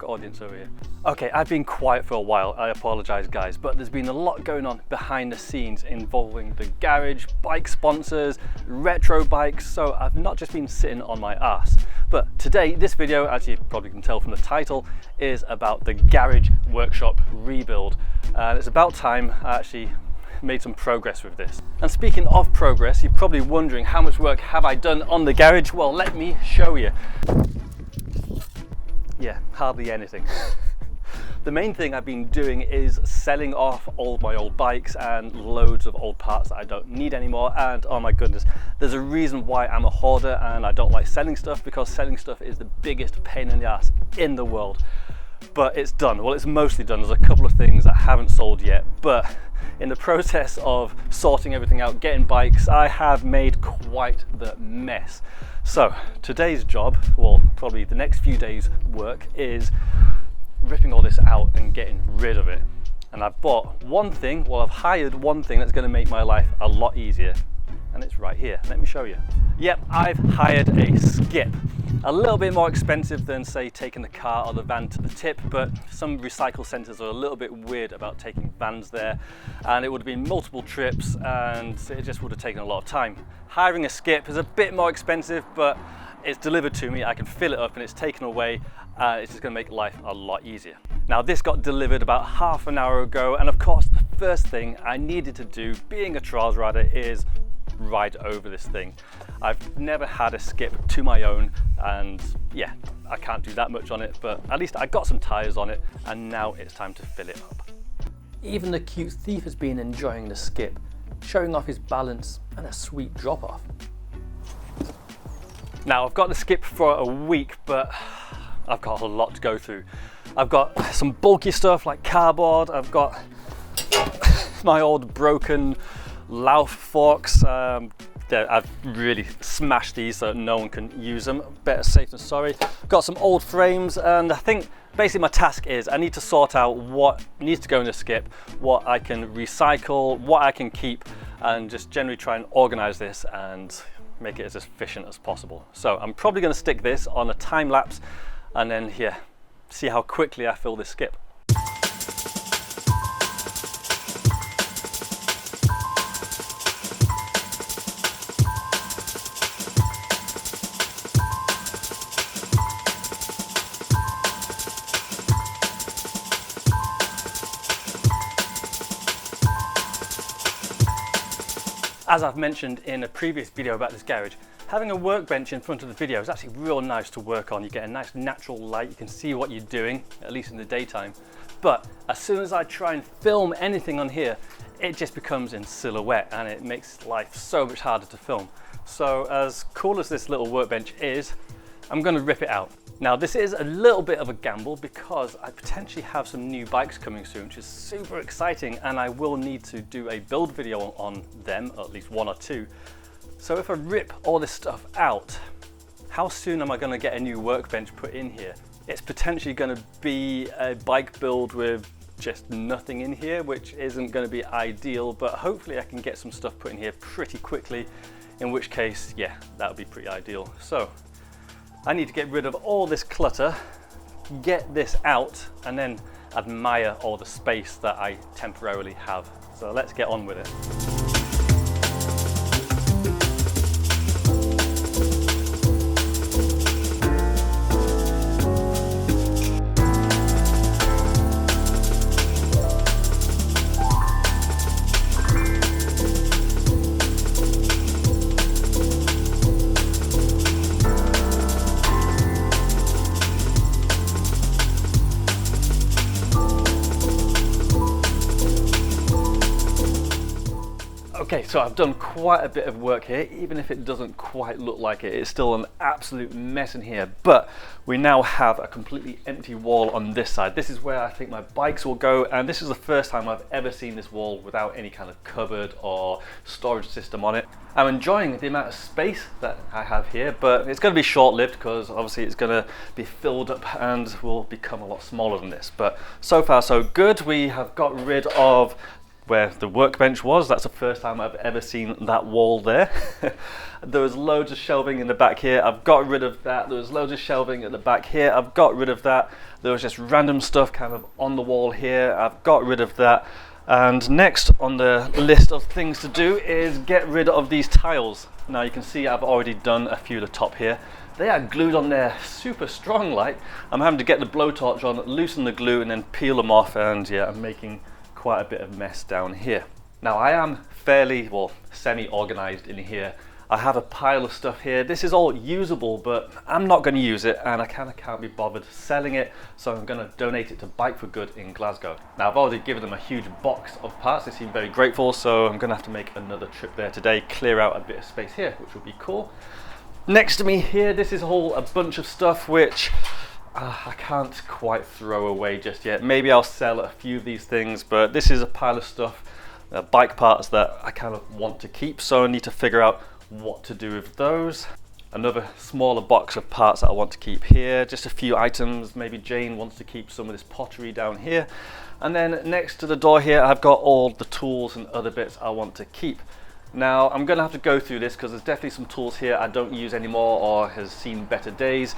vlog audience over here. Okay, I've been quiet for a while, I apologise guys, but there's been a lot going on behind the scenes involving the garage, bike sponsors, retro bikes, so I've not just been sitting on my ass. But today, this video, as you probably can tell from the title, is about the garage workshop rebuild. And it's about time I actually made some progress with this. And speaking of progress, you're probably wondering how much work have I done on the garage? Well, let me show you. Yeah, hardly anything. The main thing I've been doing is selling off all my old bikes and loads of old parts that I don't need anymore. And oh my goodness, there's a reason why I'm a hoarder and I don't like selling stuff, because selling stuff is the biggest pain in the ass in the world. But it's done. Well, it's mostly done. There's a couple of things I haven't sold yet, but in the process of sorting everything out, getting bikes, I have made quite the mess. So today's job, well, probably the next few days' work, is ripping all this out and getting rid of it. And I've bought one thing, well, I've hired one thing that's going to make my life a lot easier, and it's right here. Let me show you. Yep, I've hired a skip. A little bit more expensive than, say, taking the car or the van to the tip, but some recycle centres are a little bit weird about taking vans there, and it would have been multiple trips and it just would have taken a lot of time. Hiring a skip is a bit more expensive, but it's delivered to me, I can fill it up and it's taken away. It's just going to make life a lot easier. Now, this got delivered about half an hour ago, and of course the first thing I needed to do, being a trials rider, is ride over this thing. I've never had a skip to my own, and yeah, I can't do that much on it, but at least I got some tyres on it, and now it's time to fill it up. Even the cute thief has been enjoying the skip, showing off his balance and a sweet drop off. Now, I've got the skip for a week, but I've got a lot to go through. I've got some bulky stuff like cardboard, I've got my old broken Lauf forks. I've really smashed these so no one can use them. Better safe than sorry. Got some old frames, and I think basically my task is I need to sort out what needs to go in the skip, what I can recycle, what I can keep, and just generally try and organize this and make it as efficient as possible. So I'm probably going to stick this on a time lapse and then here, see how quickly I fill this skip. As I've mentioned in a previous video about this garage, having a workbench in front of the video is actually real nice to work on. You get a nice natural light, you can see what you're doing, at least in the daytime. But as soon as I try and film anything on here, it just becomes in silhouette and it makes life so much harder to film. So as cool as this little workbench is, I'm going to rip it out. Now, this is a little bit of a gamble because I potentially have some new bikes coming soon, which is super exciting, and I will need to do a build video on them, or at least one or two. So if I rip all this stuff out, how soon am I going to get a new workbench put in here? It's potentially going to be a bike build with just nothing in here, which isn't going to be ideal, but hopefully I can get some stuff put in here pretty quickly, in which case, yeah, that would be pretty ideal. So I need to get rid of all this clutter, get this out, and then admire all the space that I temporarily have. So let's get on with it. Okay, so I've done quite a bit of work here. Even if it doesn't quite look like it, it's still an absolute mess in here. But we now have a completely empty wall on this side. This is where I think my bikes will go, and this is the first time I've ever seen this wall without any kind of cupboard or storage system on it. I'm enjoying the amount of space that I have here, but it's going to be short-lived because obviously it's going to be filled up and will become a lot smaller than this. But so far so good. We have got rid of where the workbench was. That's the first time I've ever seen that wall there. There was loads of shelving in the back here. I've got rid of that. There was loads of shelving at the back here. I've got rid of that. There was just random stuff kind of on the wall here. I've got rid of that. And next on the list of things to do is get rid of these tiles. Now you can see I've already done a few at the top here. They are glued on there super strong like. I'm having to get the blowtorch on, loosen the glue and then peel them off, and yeah, I'm making quite a bit of mess down here. Now I am fairly, well, semi-organized in here. I have a pile of stuff here. This is all usable, but I'm not going to use it, and I kind of can't be bothered selling it, so I'm going to donate it to Bike for Good in Glasgow. Now I've already given them a huge box of parts. They seem very grateful, so I'm going to have to make another trip there today, clear out a bit of space here, which would be cool. Next to me here, this is a bunch of stuff which I can't quite throw away just yet. Maybe I'll sell a few of these things, but this is a pile of stuff, bike parts that I kind of want to keep, so I need to figure out what to do with those. Another smaller box of parts that I want to keep here, just a few items. Maybe Jane wants to keep some of this pottery down here. And then next to the door here, I've got all the tools and other bits I want to keep. Now I'm going to have to go through this because there's definitely some tools here I don't use anymore or has seen better days.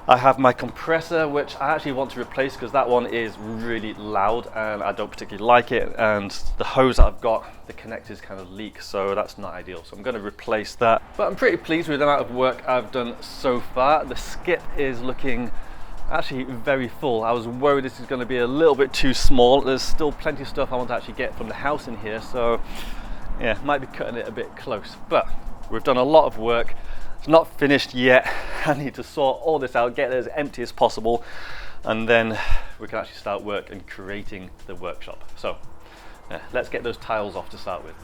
I have my compressor, which I actually want to replace because that one is really loud and I don't particularly like it, and the hose that I've got, the connectors kind of leak, so that's not ideal, so I'm going to replace that. But I'm pretty pleased with the amount of work I've done so far. The skip is looking actually very full. I was worried this is going to be a little bit too small. There's still plenty of stuff I want to actually get from the house in here, so yeah, might be cutting it a bit close, but we've done a lot of work. It's not finished yet. I need to sort all this out, get it as empty as possible, and then we can actually start work and creating the workshop. So yeah, let's get those tiles off to start with.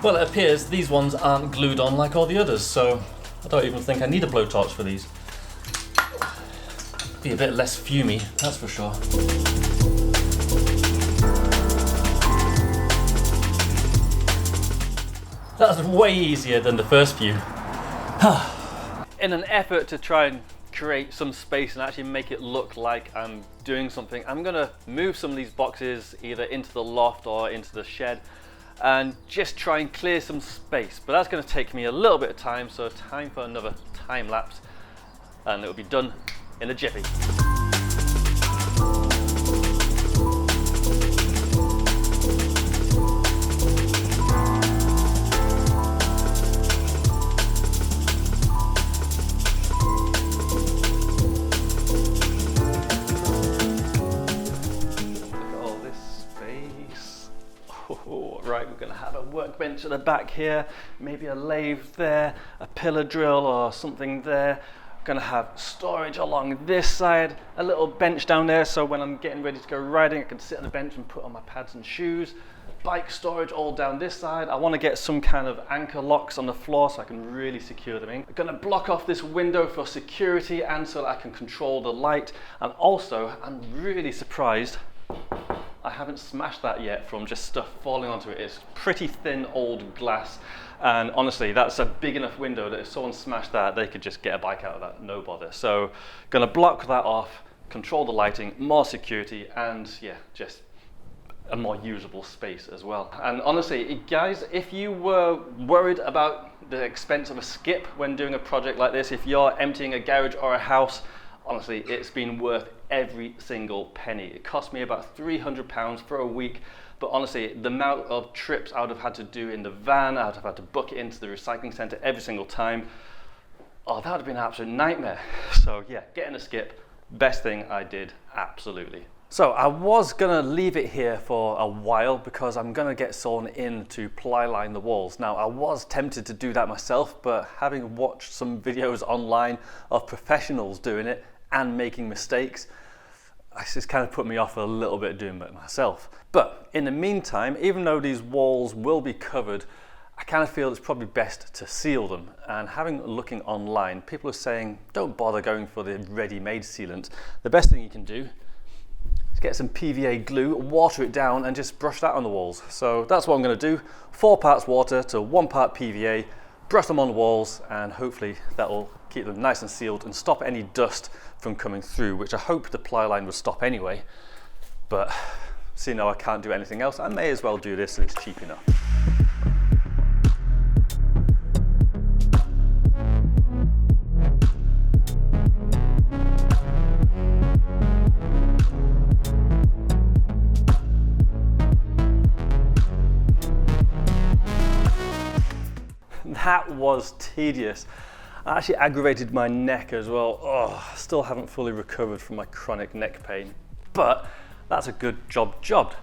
Well, it appears these ones aren't glued on like all the others, so I don't even think I need a blowtorch for these. Be a bit less fumey, that's for sure. That's way easier than the first few. In an effort to try and create some space and actually make it look like I'm doing something, I'm gonna move some of these boxes either into the loft or into the shed and just try and clear some space. But that's gonna take me a little bit of time, so time for another time lapse, and it'll be done in a jiffy. Right, we're going to have a workbench at the back here, maybe a lathe there, a pillar drill or something there. We're going to have storage along this side, a little bench down there, so when I'm getting ready to go riding I can sit on the bench and put on my pads and shoes. Bike storage all down this side. I want to get some kind of anchor locks on the floor so I can really secure them in. I'm going to block off this window for security and so that I can control the light. And also, I'm really surprised I haven't smashed that yet from just stuff falling onto it. It's pretty thin old glass, and honestly that's a big enough window that if someone smashed that they could just get a bike out of that, no bother. So gonna block that off, control the lighting, more security, and yeah, just a more usable space as well. And honestly guys, if you were worried about the expense of a skip when doing a project like this, if you're emptying a garage or a house, honestly, it's been worth every single penny. It cost me about £300 for a week, but honestly, the amount of trips I would have had to do in the van, I would have had to book it into the recycling centre every single time. Oh, that would have been an absolute nightmare. So yeah, getting a skip, best thing I did, absolutely. So I was gonna leave it here for a while because I'm gonna get someone in to ply line the walls. Now I was tempted to do that myself, but having watched some videos online of professionals doing it and making mistakes, it's just kind of put me off a little bit doing it myself. But in the meantime, even though these walls will be covered, I kind of feel it's probably best to seal them. And looking online, people are saying don't bother going for the ready-made sealant. The best thing you can do is get some PVA glue, water it down, and just brush that on the walls. So that's what I'm going to do. 4 parts water to 1 part PVA, brush them on the walls, and hopefully that will keep them nice and sealed and stop any dust from coming through, which I hope the ply line would stop anyway. But seeing how I can't do anything else, I may as well do this and it's cheap enough. That was tedious. I actually aggravated my neck as well. Oh, still haven't fully recovered from my chronic neck pain, but that's a good job jobbed.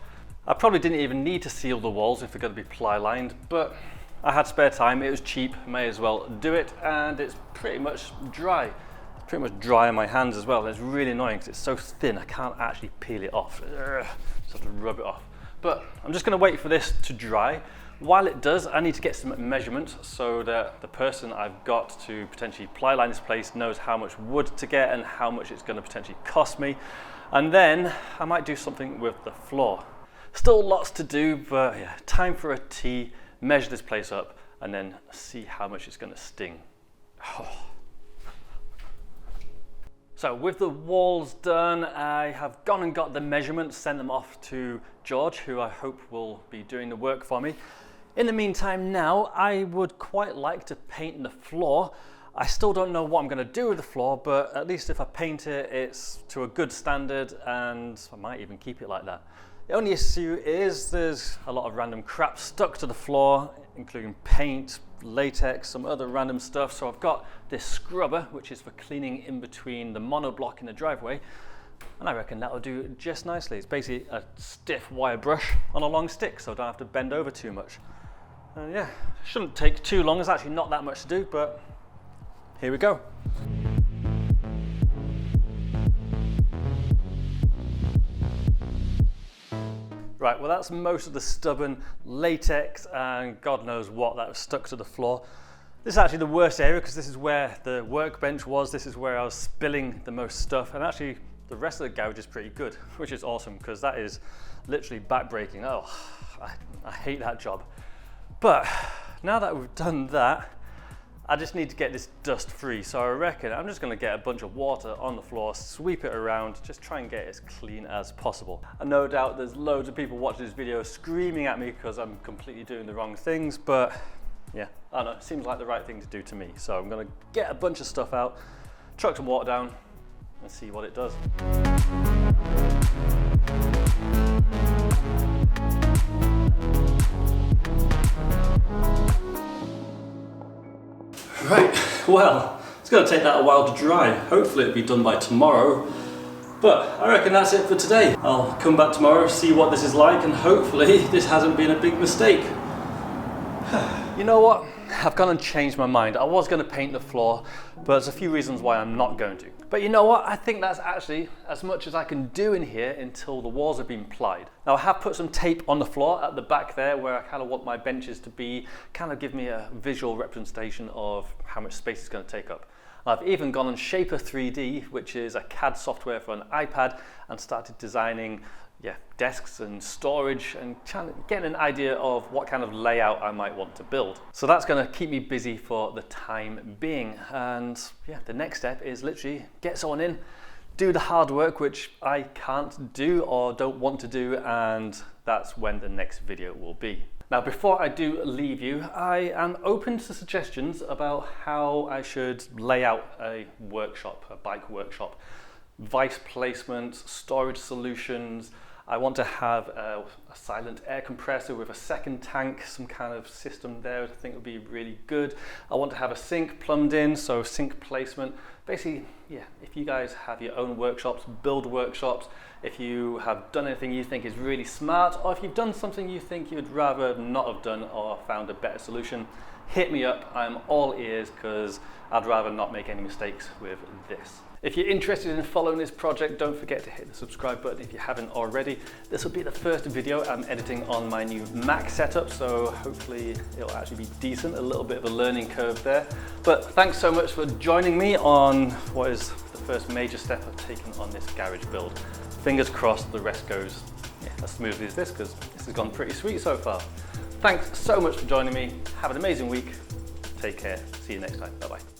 I probably didn't even need to seal the walls if they're going to be ply lined, but I had spare time, it was cheap, may as well do it, and it's pretty much dry. It's pretty much dry on my hands as well. It's really annoying because it's so thin I can't actually peel it off. Just have to rub it off. But I'm just going to wait for this to dry. While it does, I need to get some measurements so that the person I've got to potentially ply line this place knows how much wood to get and how much it's going to potentially cost me. And then I might do something with the floor. Still lots to do, but yeah, time for a tea, measure this place up, and then see how much it's going to sting. Oh. So with the walls done, I have gone and got the measurements, sent them off to George, who I hope will be doing the work for me. In the meantime now, I would quite like to paint the floor. I still don't know what I'm going to do with the floor, but at least if I paint it, it's to a good standard, and I might even keep it like that. The only issue is there's a lot of random crap stuck to the floor, including paint, latex, some other random stuff. So I've got this scrubber, which is for cleaning in between the monoblock in the driveway, and I reckon that'll do just nicely. It's basically a stiff wire brush on a long stick, so I don't have to bend over too much. Yeah, shouldn't take too long. There's actually not that much to do, but here we go. Right, well that's most of the stubborn latex and God knows what that was stuck to the floor. This is actually the worst area because this is where the workbench was. This is where I was spilling the most stuff, and actually the rest of the garage is pretty good, which is awesome because that is literally back-breaking. Oh, I hate that job. But now that we've done that, I just need to get this dust free. So I reckon I'm just going to get a bunch of water on the floor, sweep it around, just try and get it as clean as possible. And no doubt there's loads of people watching this video screaming at me because I'm completely doing the wrong things, but yeah, I don't know, it seems like the right thing to do to me. So I'm going to get a bunch of stuff out, chuck some water down and see what it does. Right, well, it's going to take that a while to dry. Hopefully it'll be done by tomorrow. But I reckon that's it for today. I'll come back tomorrow, see what this is like, and hopefully this hasn't been a big mistake. You know what? I've gone and changed my mind. I was going to paint the floor, but there's a few reasons why I'm not going to. But you know what? I think that's actually as much as I can do in here until the walls have been plied. Now I have put some tape on the floor at the back there where I kind of want my benches to be, kind of give me a visual representation of how much space it's going to take up. I've even gone on Shaper 3D, which is a CAD software for an iPad, and started designing desks and storage and getting an idea of what kind of layout I might want to build. So that's going to keep me busy for the time being. And yeah, the next step is literally get someone in, do the hard work, which I can't do or don't want to do, and that's when the next video will be. Now, before I do leave you, I am open to suggestions about how I should lay out a workshop, a bike workshop. Vice placement, storage solutions. I want to have a silent air compressor with a second tank, some kind of system there I think would be really good. I want to have a sink plumbed in, so sink placement. Basically, yeah, if you guys have your own workshops, build workshops, if you have done anything you think is really smart, or if you've done something you think you'd rather not have done or found a better solution, hit me up. I'm all ears because I'd rather not make any mistakes with this. If you're interested in following this project, don't forget to hit the subscribe button if you haven't already. This will be the first video I'm editing on my new Mac setup, so hopefully it'll actually be decent, a little bit of a learning curve there. But thanks so much for joining me on what is the first major step I've taken on this garage build. Fingers crossed the rest goes as smoothly as this, because this has gone pretty sweet so far. Thanks so much for joining me. Have an amazing week. Take care. See you next time. Bye-bye.